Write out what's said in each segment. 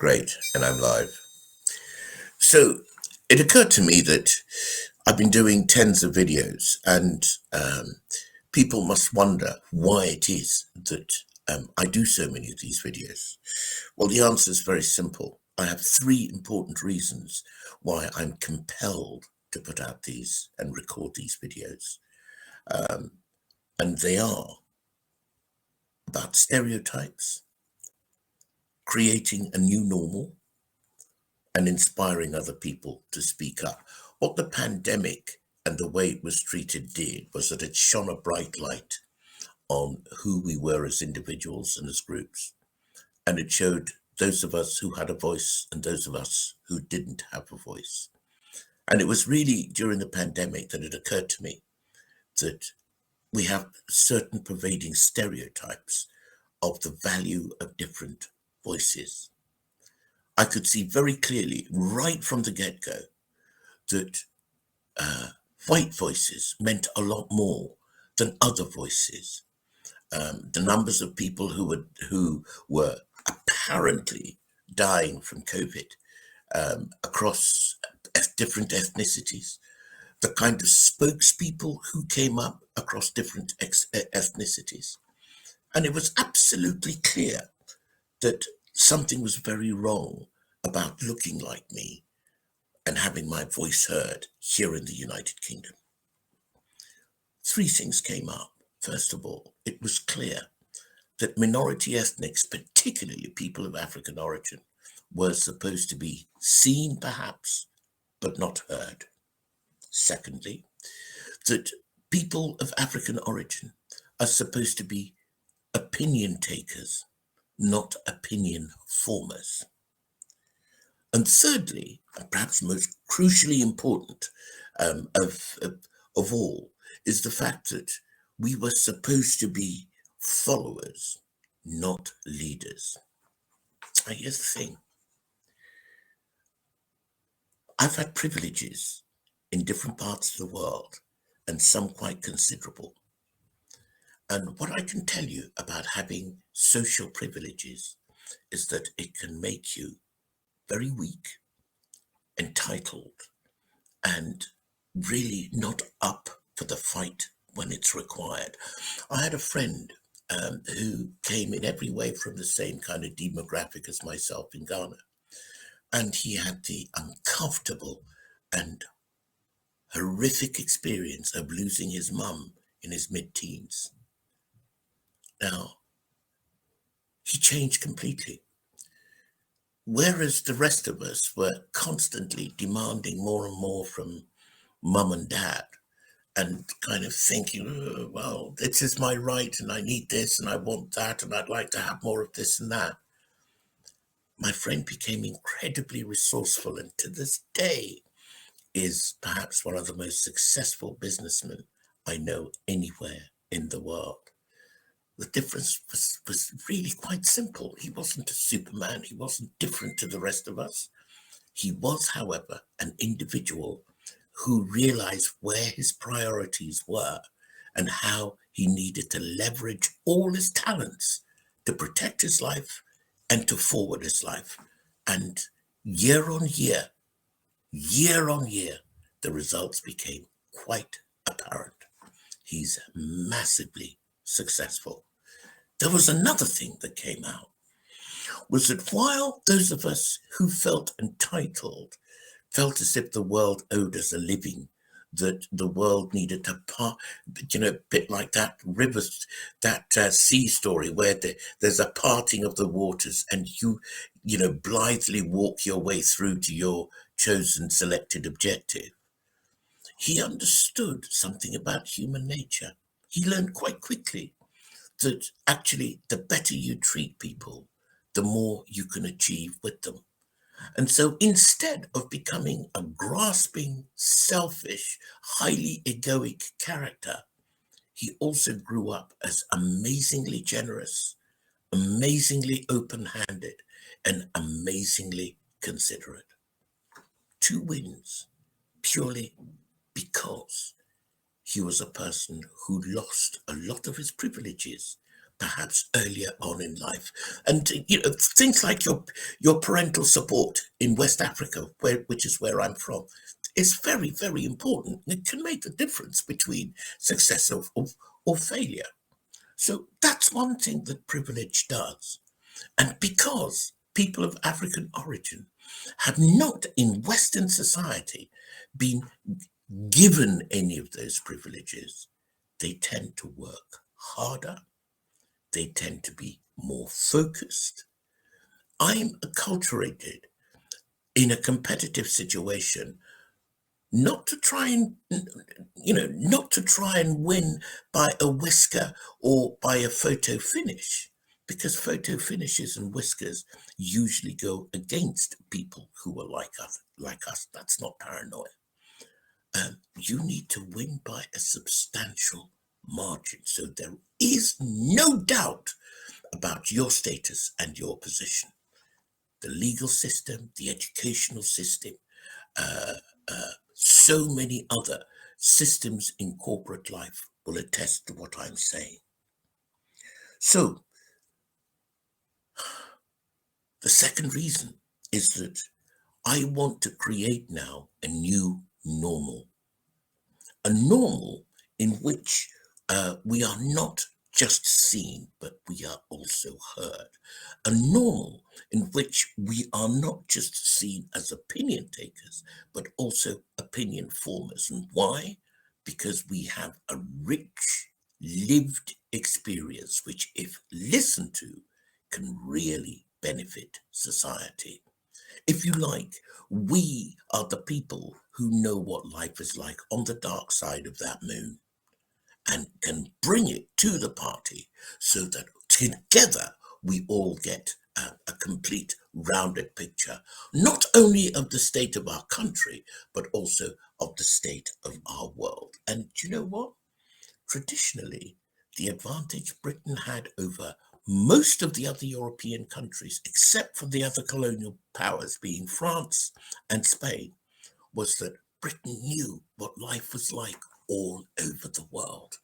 Great, and I'm live. So it occurred to me that I've been doing tens of videos, and people must wonder why it is that I do so many of these videos. Well, the answer is very simple. I have three important reasons why I'm compelled to put out these and record these videos. And they are about stereotypes, creating a new normal, and inspiring other people to speak up. What the pandemic and the way it was treated did was that it shone a bright light on who we were as individuals and as groups. And it showed those of us who had a voice and those of us who didn't have a voice. And it was really during the pandemic that it occurred to me that we have certain pervading stereotypes of the value of different voices. I could see very clearly right from the get-go that white voices meant a lot more than other voices. The numbers of people who were apparently dying from COVID across different ethnicities, the kind of spokespeople who came up across different ethnicities. And it was absolutely clear that something was very wrong about looking like me and having my voice heard here in the United Kingdom. Three things came up. First of all, it was clear that minority ethnics, particularly people of African origin, were supposed to be seen perhaps, but not heard. Secondly, that people of African origin are supposed to be opinion takers, not opinion formers. And thirdly, and perhaps most crucially important of all, is the fact that we were supposed to be followers, not leaders. And here's the thing. I've had privileges in different parts of the world, and some quite considerable. And what I can tell you about having social privileges is that it can make you very weak, entitled, and really not up for the fight when it's required. I had a friend who came in every way from the same kind of demographic as myself in Ghana. And he had the uncomfortable and horrific experience of losing his mum in his mid-teens. Now, he changed completely. Whereas the rest of us were constantly demanding more and more from mum and dad, and kind of thinking, "Oh, well, this is my right and I need this and I want that and I'd like to have more of this and that." My friend became incredibly resourceful, and to this day is perhaps one of the most successful businessmen I know anywhere in the world. The difference was really quite simple. He wasn't a Superman. He wasn't different to the rest of us. He was, however, an individual who realized where his priorities were and how he needed to leverage all his talents to protect his life and to forward his life. And year on year, the results became quite apparent. He's massively successful. There was another thing that came out, was that while those of us who felt entitled felt as if the world owed us a living, that the world needed to part, a bit like that rivers, that sea story where there's a parting of the waters and you blithely walk your way through to your chosen selected objective. He understood something about human nature. He learned quite quickly that actually the better you treat people, the more you can achieve with them. And so instead of becoming a grasping, selfish, highly egoic character, he also grew up as amazingly generous, amazingly open-handed, and amazingly considerate. Two wins purely because he was a person who lost a lot of his privileges perhaps earlier on in life. And things like your parental support in West Africa, which is where I'm from, is very, very important. It can make the difference between success or failure. So that's one thing that privilege does. And because people of African origin have not in Western society been given any of those privileges, they tend to work harder, they tend to be more focused. I'm acculturated in a competitive situation, not to try and, not to try and win by a whisker or by a photo finish, because photo finishes and whiskers usually go against people who are like us. Like us, that's not paranoia. You need to win by a substantial margin. So there is no doubt about your status and your position. The legal system, the educational system, uh, so many other systems in corporate life will attest to what I'm saying. So the second reason is that I want to create now a new normal, a normal in which we are not just seen, but we are also heard. A normal in which we are not just seen as opinion takers, but also opinion formers. And why? Because we have a rich lived experience, which, if listened to, can really benefit society. If you like, we are the people who know what life is like on the dark side of that moon and can bring it to the party so that together we all get a complete rounded picture, not only of the state of our country, but also of the state of our world. And do you know what? Traditionally, the advantage Britain had over most of the other European countries, except for the other colonial powers being France and Spain, was that Britain knew what life was like all over the world.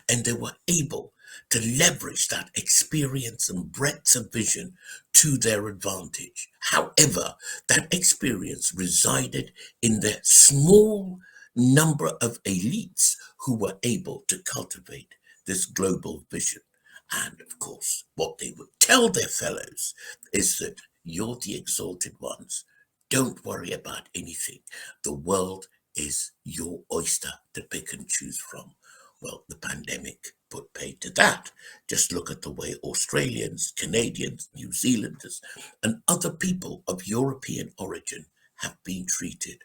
And they were able to leverage that experience and breadth of vision to their advantage. However, that experience resided in the small number of elites who were able to cultivate this global vision. And of course, what they would tell their fellows is that you're the exalted ones. Don't worry about anything. The world is your oyster to pick and choose from. Well, the pandemic put paid to that. Just look at the way Australians, Canadians, New Zealanders, and other people of European origin have been treated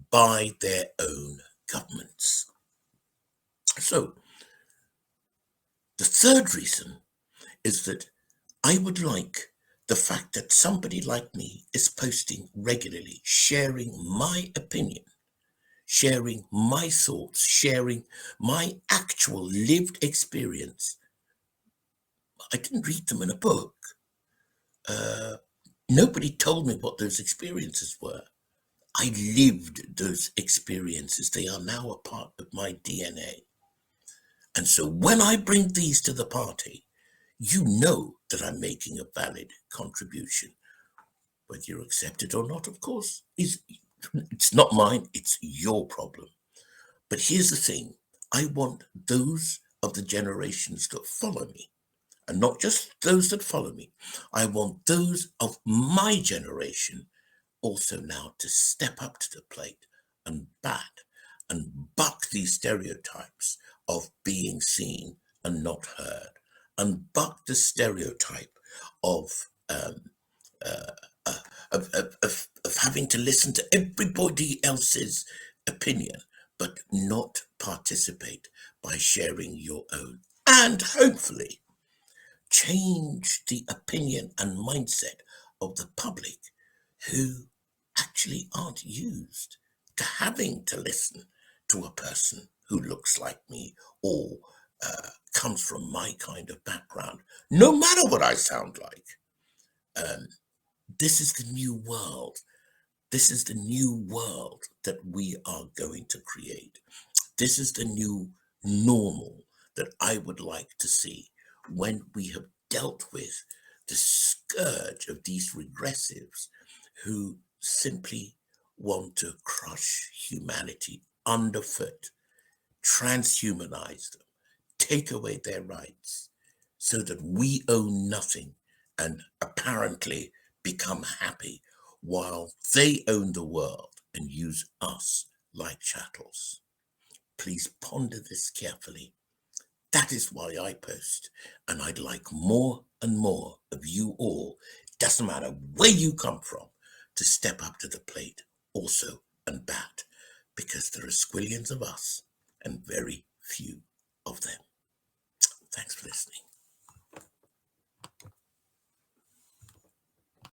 by their own governments. So, the third reason is that I would like the fact that somebody like me is posting regularly, sharing my opinion, sharing my thoughts, sharing my actual lived experience. I didn't read them in a book. Uh, Nobody told me what those experiences were. I lived those experiences. They are now a part of my DNA. And so when I bring these to the party, you know that I'm making a valid contribution. Whether you accept it or not, of course, it's not mine, it's your problem. But here's the thing, I want those of the generations that follow me, and not just those that follow me, I want those of my generation also now to step up to the plate and bat and buck these stereotypes of being seen and not heard, and buck the stereotype of uh, of having to listen to everybody else's opinion, but not participate by sharing your own. And hopefully change the opinion and mindset of the public who actually aren't used to having to listen to a person who looks like me or comes from my kind of background, no matter what I sound like. Um, this is the new world. This is the new world that we are going to create. This is the new normal that I would like to see, when we have dealt with the scourge of these regressives who simply want to crush humanity underfoot, transhumanize them, take away their rights so that we own nothing and apparently become happy while they own the world and use us like chattels. Please ponder this carefully. That is why I post, and I'd like more and more of you all, doesn't matter where you come from, to step up to the plate also and bat, because there are squillions of us and very few of them. Thanks for listening.